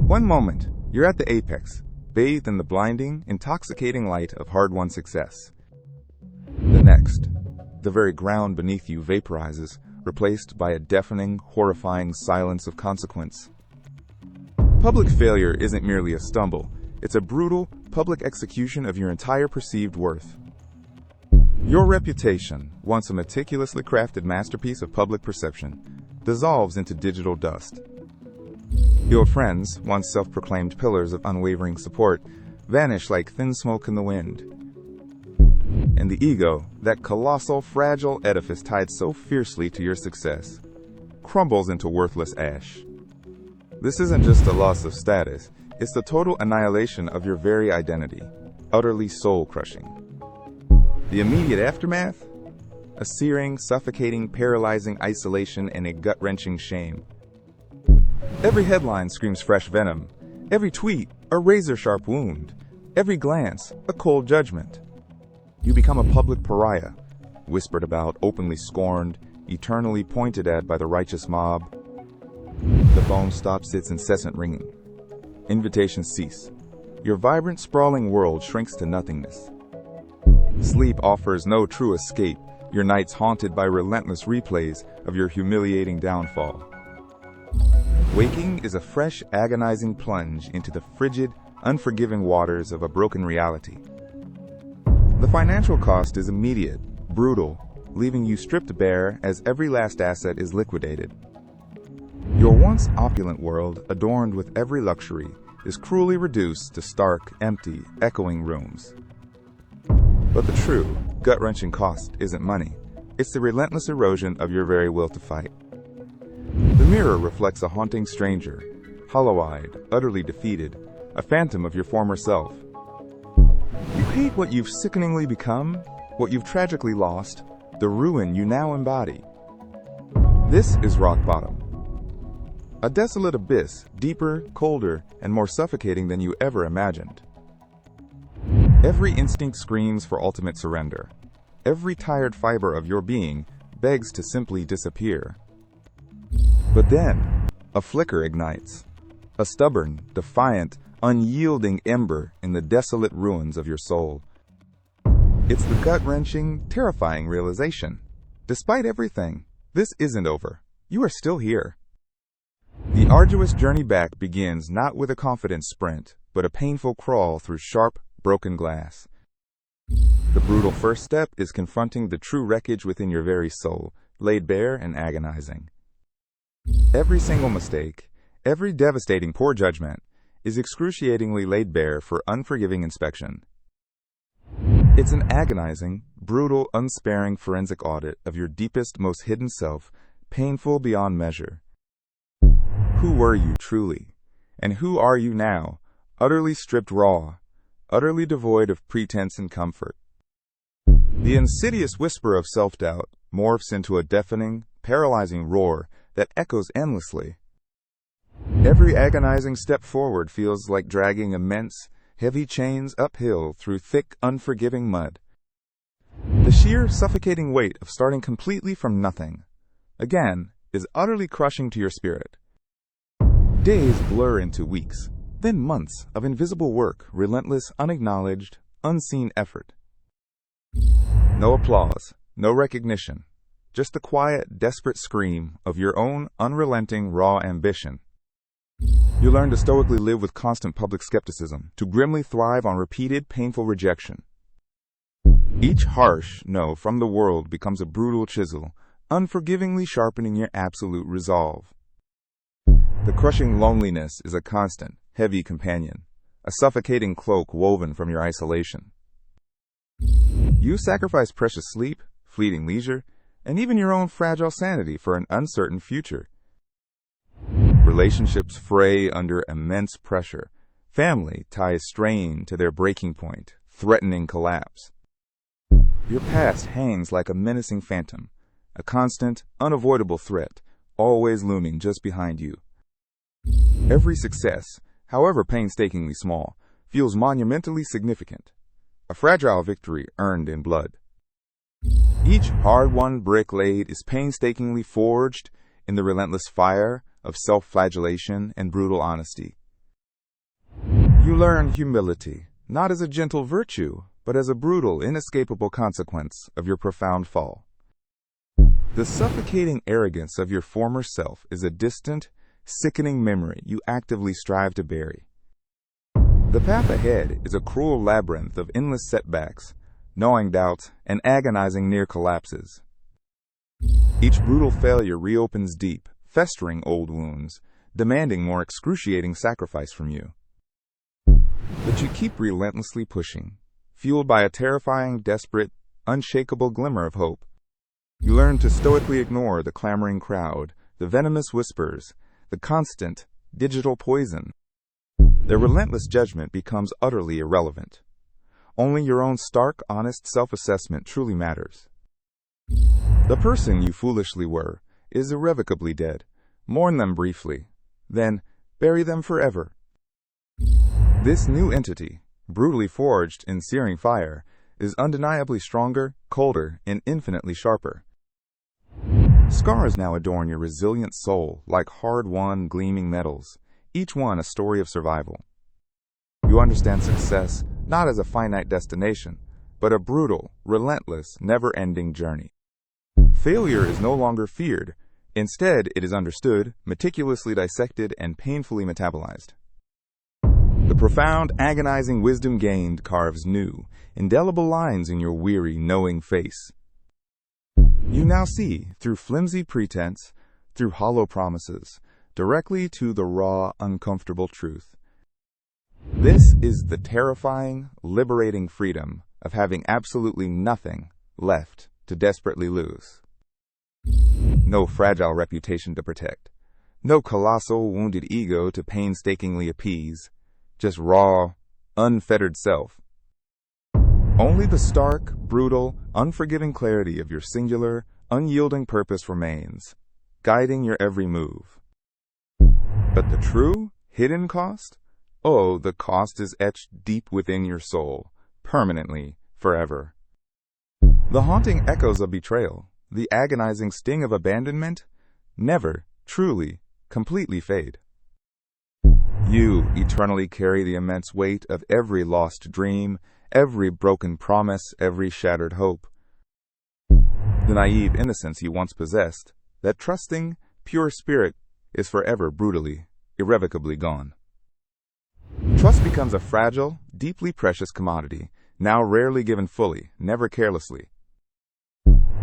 One moment, you're at the apex, bathed in the blinding, intoxicating light of hard-won success. The next, the very ground beneath you vaporizes, replaced by a deafening, horrifying silence of consequence. Public failure isn't merely a stumble, it's a brutal, public execution of your entire perceived worth. Your reputation, once a meticulously crafted masterpiece of public perception, dissolves into digital dust. Your friends, once self-proclaimed pillars of unwavering support, vanish like thin smoke in the wind. And the ego, that colossal, fragile edifice tied so fiercely to your success, crumbles into worthless ash. This isn't just a loss of status, it's the total annihilation of your very identity, utterly soul-crushing. The immediate aftermath? A searing, suffocating, paralyzing isolation and a gut-wrenching shame. Every headline screams fresh venom. Every tweet, a razor-sharp wound. Every glance, a cold judgment. You become a public pariah, whispered about, openly scorned, eternally pointed at by the righteous mob. The phone stops its incessant ringing. Invitations cease. Your vibrant, sprawling world shrinks to nothingness. Sleep offers no true escape, your nights haunted by relentless replays of your humiliating downfall. Waking is a fresh, agonizing plunge into the frigid, unforgiving waters of a broken reality. The financial cost is immediate, brutal, leaving you stripped bare as every last asset is liquidated. Your once opulent world, adorned with every luxury, is cruelly reduced to stark, empty, echoing rooms. But the true, gut-wrenching cost isn't money. It's the relentless erosion of your very will to fight. The mirror reflects a haunting stranger, hollow-eyed, utterly defeated, a phantom of your former self. You hate what you've sickeningly become, what you've tragically lost, the ruin you now embody. This is rock bottom. A desolate abyss, deeper, colder, and more suffocating than you ever imagined. Every instinct screams for ultimate surrender. Every tired fiber of your being begs to simply disappear. But then, a flicker ignites. A stubborn, defiant, unyielding ember in the desolate ruins of your soul. It's the gut-wrenching, terrifying realization. Despite everything, this isn't over. You are still here. The arduous journey back begins not with a confident sprint, but a painful crawl through sharp, broken glass. The brutal first step is confronting the true wreckage within your very soul, laid bare and agonizing. Every single mistake, every devastating poor judgment, is excruciatingly laid bare for unforgiving inspection. It's an agonizing, brutal, unsparing forensic audit of your deepest, most hidden self, painful beyond measure. Who were you truly? And who are you now, utterly stripped raw, utterly devoid of pretense and comfort? The insidious whisper of self-doubt morphs into a deafening, paralyzing roar that echoes endlessly. Every agonizing step forward feels like dragging immense, heavy chains uphill through thick, unforgiving mud. The sheer, suffocating weight of starting completely from nothing, again, is utterly crushing to your spirit. Days blur into weeks, then months of invisible work, relentless, unacknowledged, unseen effort. No applause, no recognition, just the quiet, desperate scream of your own unrelenting, raw ambition. You learn to stoically live with constant public skepticism, to grimly thrive on repeated, painful rejection. Each harsh no from the world becomes a brutal chisel, unforgivingly sharpening your absolute resolve. The crushing loneliness is a constant, heavy companion, a suffocating cloak woven from your isolation. You sacrifice precious sleep, fleeting leisure, and even your own fragile sanity for an uncertain future. Relationships fray under immense pressure. Family ties strain to their breaking point, threatening collapse. Your past hangs like a menacing phantom, a constant, unavoidable threat, always looming just behind you. Every success, however painstakingly small, feels monumentally significant, a fragile victory earned in blood. Each hard-won brick laid is painstakingly forged in the relentless fire of self-flagellation and brutal honesty. You learn humility, not as a gentle virtue, but as a brutal, inescapable consequence of your profound fall. The suffocating arrogance of your former self is a distant, sickening memory you actively strive to bury. The path ahead is a cruel labyrinth of endless setbacks, gnawing doubts, and agonizing near collapses. Each brutal failure reopens deep, festering old wounds, demanding more excruciating sacrifice from you. But you keep relentlessly pushing, fueled by a terrifying, desperate, unshakable glimmer of hope. You learn to stoically ignore the clamoring crowd, the venomous whispers, the constant, digital poison. Their relentless judgment becomes utterly irrelevant. Only your own stark, honest self-assessment truly matters. The person you foolishly were is irrevocably dead. Mourn them briefly, then bury them forever. This new entity, brutally forged in searing fire, is undeniably stronger, colder, and infinitely sharper. Scars now adorn your resilient soul like hard-won, gleaming medals, each one a story of survival. You understand success not as a finite destination, but a brutal, relentless, never-ending journey. Failure is no longer feared. Instead, it is understood, meticulously dissected, and painfully metabolized. The profound, agonizing wisdom gained carves new, indelible lines in your weary, knowing face. You now see, through flimsy pretense, through hollow promises, directly to the raw, uncomfortable truth. This is the terrifying, liberating freedom of having absolutely nothing left to desperately lose. No fragile reputation to protect, no colossal, wounded ego to painstakingly appease, just raw, unfettered self. Only the stark, brutal, unforgiving clarity of your singular, unyielding purpose remains, guiding your every move. But the true, hidden cost? Oh, the cost is etched deep within your soul, permanently, forever. The haunting echoes of betrayal, the agonizing sting of abandonment, never, truly, completely fade. You eternally carry the immense weight of every lost dream, every broken promise, every shattered hope. The naive innocence you once possessed, that trusting, pure spirit, is forever brutally, irrevocably gone. Trust becomes a fragile, deeply precious commodity, now rarely given fully, never carelessly.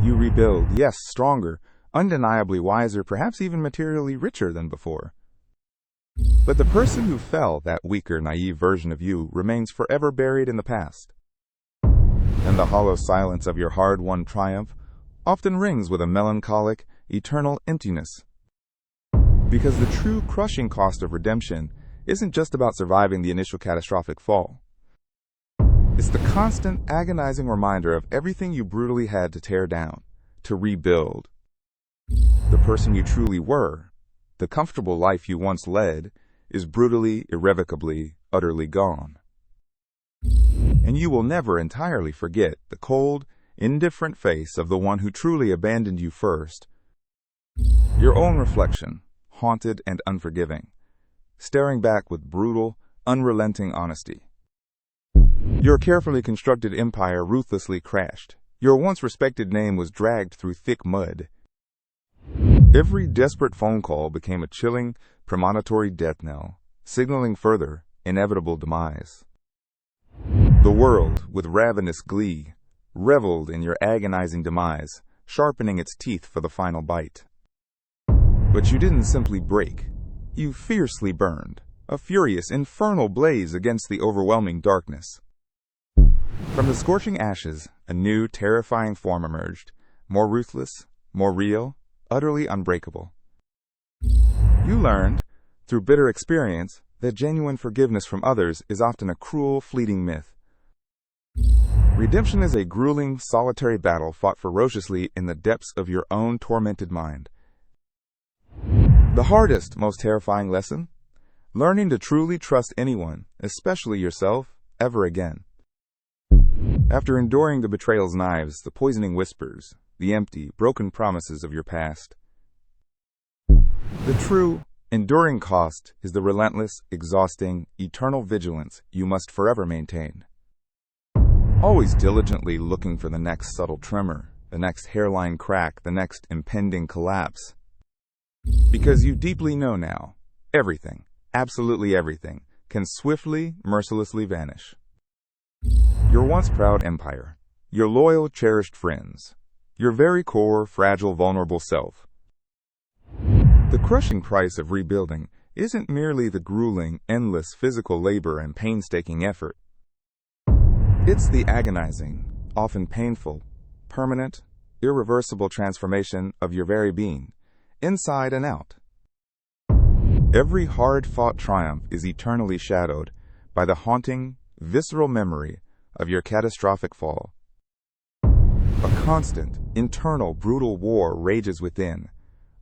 You rebuild, yes, stronger, undeniably wiser, perhaps even materially richer than before. But the person who fell, that weaker, naive version of you, remains forever buried in the past. And the hollow silence of your hard-won triumph often rings with a melancholic, eternal emptiness. Because the true crushing cost of redemption isn't just about surviving the initial catastrophic fall. It's the constant, agonizing reminder of everything you brutally had to tear down, to rebuild. The person you truly were, the comfortable life you once led, is brutally, irrevocably, utterly gone. And you will never entirely forget the cold, indifferent face of the one who truly abandoned you first. Your own reflection, haunted and unforgiving, staring back with brutal, unrelenting honesty. Your carefully constructed empire ruthlessly crashed. Your once respected name was dragged through thick mud. Every desperate phone call became a chilling, premonitory death knell, signaling further, inevitable demise. The world, with ravenous glee, reveled in your agonizing demise, sharpening its teeth for the final bite. But you didn't simply break. You fiercely burned, a furious, infernal blaze against the overwhelming darkness. From the scorching ashes, a new, terrifying form emerged, more ruthless, more real, utterly unbreakable. You learned, through bitter experience, that genuine forgiveness from others is often a cruel, fleeting myth. Redemption is a grueling, solitary battle fought ferociously in the depths of your own tormented mind. The hardest, most terrifying lesson? Learning to truly trust anyone, especially yourself, ever again. After enduring the betrayal's knives, the poisoning whispers, the empty, broken promises of your past, the true, Enduring cost is the relentless, exhausting, eternal vigilance you must forever maintain. Always diligently looking for the next subtle tremor, the next hairline crack, the next impending collapse. Because you deeply know now, everything, absolutely everything, can swiftly, mercilessly vanish. Your once proud empire, your loyal, cherished friends, your very core, fragile, vulnerable self. The crushing price of rebuilding isn't merely the grueling, endless physical labor and painstaking effort. It's the agonizing, often painful, permanent, irreversible transformation of your very being, inside and out. Every hard-fought triumph is eternally shadowed by the haunting, visceral memory of your catastrophic fall. A constant, internal, brutal war rages within,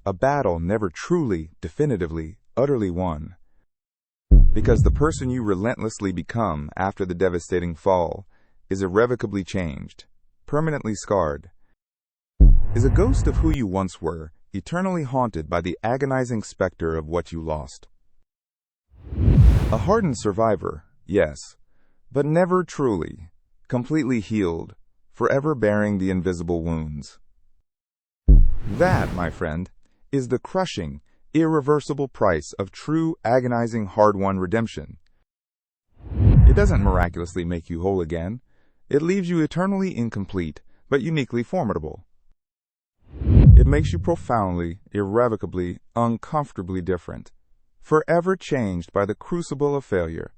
a battle never truly, definitively, utterly won. Because the person you relentlessly become after the devastating fall is irrevocably changed, permanently scarred, is a ghost of who you once were, eternally haunted by the agonizing specter of what you lost. A hardened survivor, yes, but never truly, completely healed, forever bearing the invisible wounds. That, my friend, is the crushing, irreversible price of true, agonizing, hard-won redemption. It doesn't miraculously make you whole again. It leaves you eternally incomplete, but uniquely formidable. It makes you profoundly, irrevocably, uncomfortably different, forever changed by the crucible of failure.